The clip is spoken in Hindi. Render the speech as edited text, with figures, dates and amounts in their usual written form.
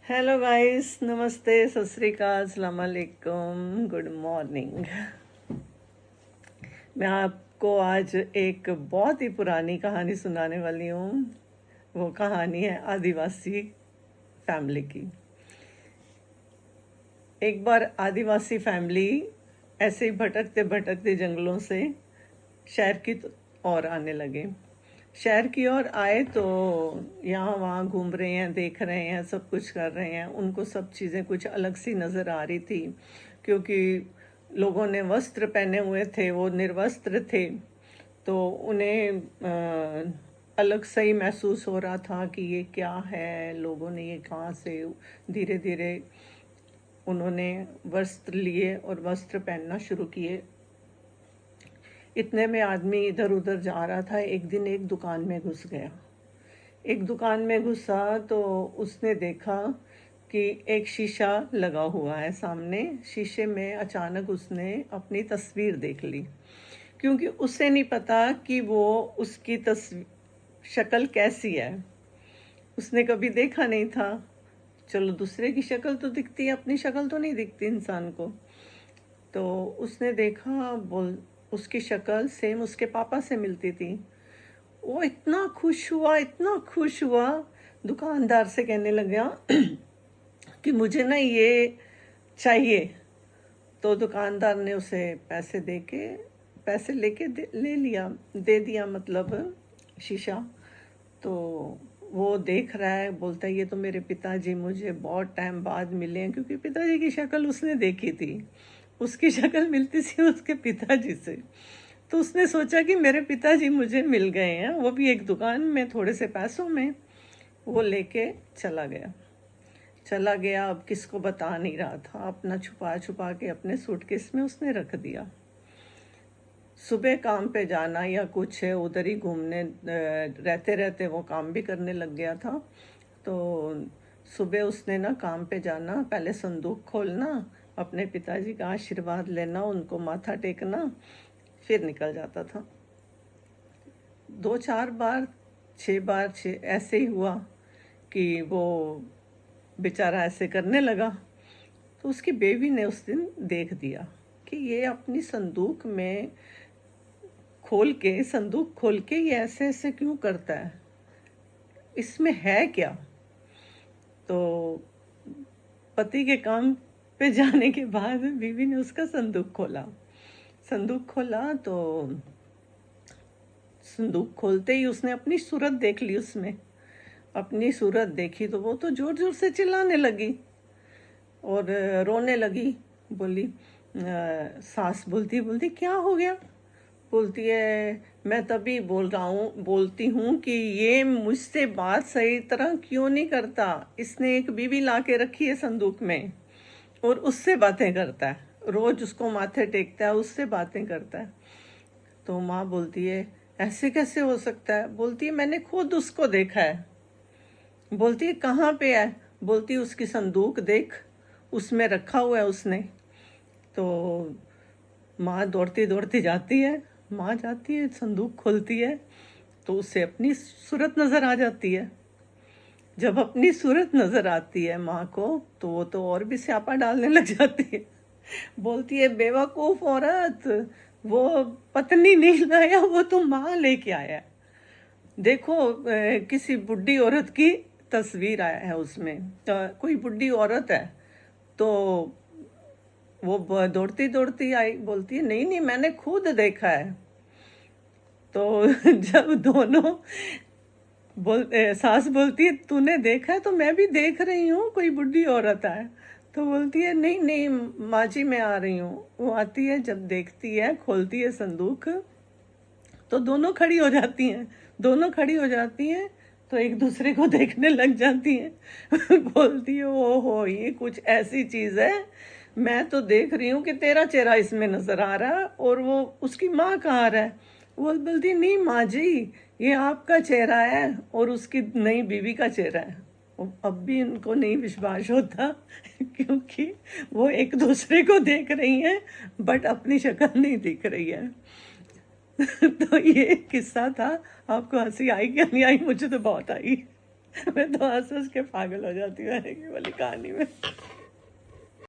हेलो गाइस, नमस्ते, सत श्री अकाल, अस्सलाम वालेकुम, गुड मॉर्निंग। मैं आपको आज एक बहुत ही पुरानी कहानी सुनाने वाली हूँ। वो कहानी है आदिवासी फैमिली की। एक बार आदिवासी फैमिली ऐसे ही भटकते भटकते जंगलों से शहर की ओर आने लगे। शहर की ओर आए तो यहाँ वहाँ घूम रहे हैं, देख रहे हैं, सब कुछ कर रहे हैं। उनको सब चीज़ें कुछ अलग सी नज़र आ रही थी, क्योंकि लोगों ने वस्त्र पहने हुए थे, वो निर्वस्त्र थे। तो उन्हें अलग सही महसूस हो रहा था कि ये क्या है, लोगों ने ये कहाँ से। धीरे धीरे उन्होंने वस्त्र लिए और वस्त्र पहनना शुरू किए। इतने में आदमी इधर उधर जा रहा था। एक दिन एक दुकान में घुस गया। एक दुकान में घुसा तो उसने देखा कि एक शीशा लगा हुआ है सामने। शीशे में अचानक उसने अपनी तस्वीर देख ली, क्योंकि उसे नहीं पता कि वो उसकी शक्ल कैसी है। उसने कभी देखा नहीं था। चलो, दूसरे की शक्ल तो दिखती है, अपनी शक्ल तो नहीं दिखती इंसान को। तो उसने देखा, उसकी शक्ल सेम उसके पापा से मिलती थी। वो इतना खुश हुआ, इतना खुश हुआ, दुकानदार से कहने लगा कि मुझे ना ये चाहिए। तो दुकानदार ने उसे पैसे लेके ले लिया, दे दिया, मतलब शीशा। तो वो देख रहा है, बोलता है ये तो मेरे पिताजी मुझे बहुत टाइम बाद मिले हैं, क्योंकि पिताजी की शक्ल उसने देखी थी। उसकी शक्ल मिलती थी उसके पिताजी से। तो उसने सोचा कि मेरे पिताजी मुझे मिल गए हैं, वो भी एक दुकान में थोड़े से पैसों में। वो लेके चला गया। अब किसको बता नहीं रहा था, अपना छुपा छुपा के अपने सूटकेस में उसने रख दिया। सुबह काम पे जाना या कुछ है, उधर ही घूमने रहते रहते वो काम भी करने लग गया था। तो सुबह उसने ना काम पे जाना, पहले संदूक खोलना, अपने पिताजी का आशीर्वाद लेना, उनको माथा टेकना, फिर निकल जाता था। 2-4 बार, 6 बार ऐसे ही हुआ कि वो बेचारा ऐसे करने लगा। तो उसकी बेबी ने उस दिन देख दिया कि ये अपनी संदूक खोल के ये ऐसे ऐसे क्यों करता है, इसमें है क्या। तो पति के काम पे जाने के बाद बीवी ने उसका संदूक खोला। तो संदूक खोलते ही उसने अपनी सूरत देख ली। उसमें अपनी सूरत देखी तो वो तो जोर जोर से चिल्लाने लगी और रोने लगी। बोली, सास बोलती क्या हो गया। बोलती है, मैं तभी बोलती हूँ कि ये मुझसे बात सही तरह क्यों नहीं करता। इसने एक बीवी ला के रखी है संदूक में और उससे बातें करता है, रोज उसको माथे टेकता है, उससे बातें करता है। तो माँ बोलती है, ऐसे कैसे हो सकता है। बोलती है, मैंने खुद उसको देखा है। बोलती है, कहाँ पे है। बोलती है, उसकी संदूक देख, उसमें रखा हुआ है उसने। तो माँ दौड़ती दौड़ती जाती है। माँ जाती है, संदूक खोलती है तो उसे अपनी सूरत नज़र आ जाती है। जब अपनी सूरत नज़र आती है माँ को, तो वो तो और भी स्यापा डालने लग जाती है। बोलती है, बेवकूफ़ औरत, वो पत्नी नहीं लाया, वो तो माँ लेके आया। देखो, किसी बुढ़ी औरत की तस्वीर आया है उसमें। तो कोई बुढ़ी औरत है। तो वो दौड़ती दौड़ती आई, बोलती है, नहीं नहीं, मैंने खुद देखा है। तो जब दोनों सास बोलती है, तूने देखा है। तो मैं भी देख रही हूँ, कोई बुढ़ी औरत है। तो बोलती है, नहीं नहीं माँ जी, मैं आ रही हूँ। वो आती है, जब देखती है, खोलती है संदूक, तो दोनों खड़ी हो जाती हैं। तो एक दूसरे को देखने लग जाती हैं। बोलती है, ओहो, ये कुछ ऐसी चीज़ है, मैं तो देख रही हूँ कि तेरा चेहरा इसमें नज़र आ रहा है और वो उसकी माँ कहाँ रहा है। वो बोलती, नहीं माँ जी, ये आपका चेहरा है और उसकी नई बीवी का चेहरा है। अब भी इनको नहीं विश्वास होता, क्योंकि वो एक दूसरे को देख रही हैं बट अपनी शक्ल नहीं दिख रही है। तो ये किस्सा था। आपको हंसी आई क्या नहीं आई? मुझे तो बहुत आई। मैं तो हंस हंस के पागल हो जाती हूँ ये वाली कहानी में।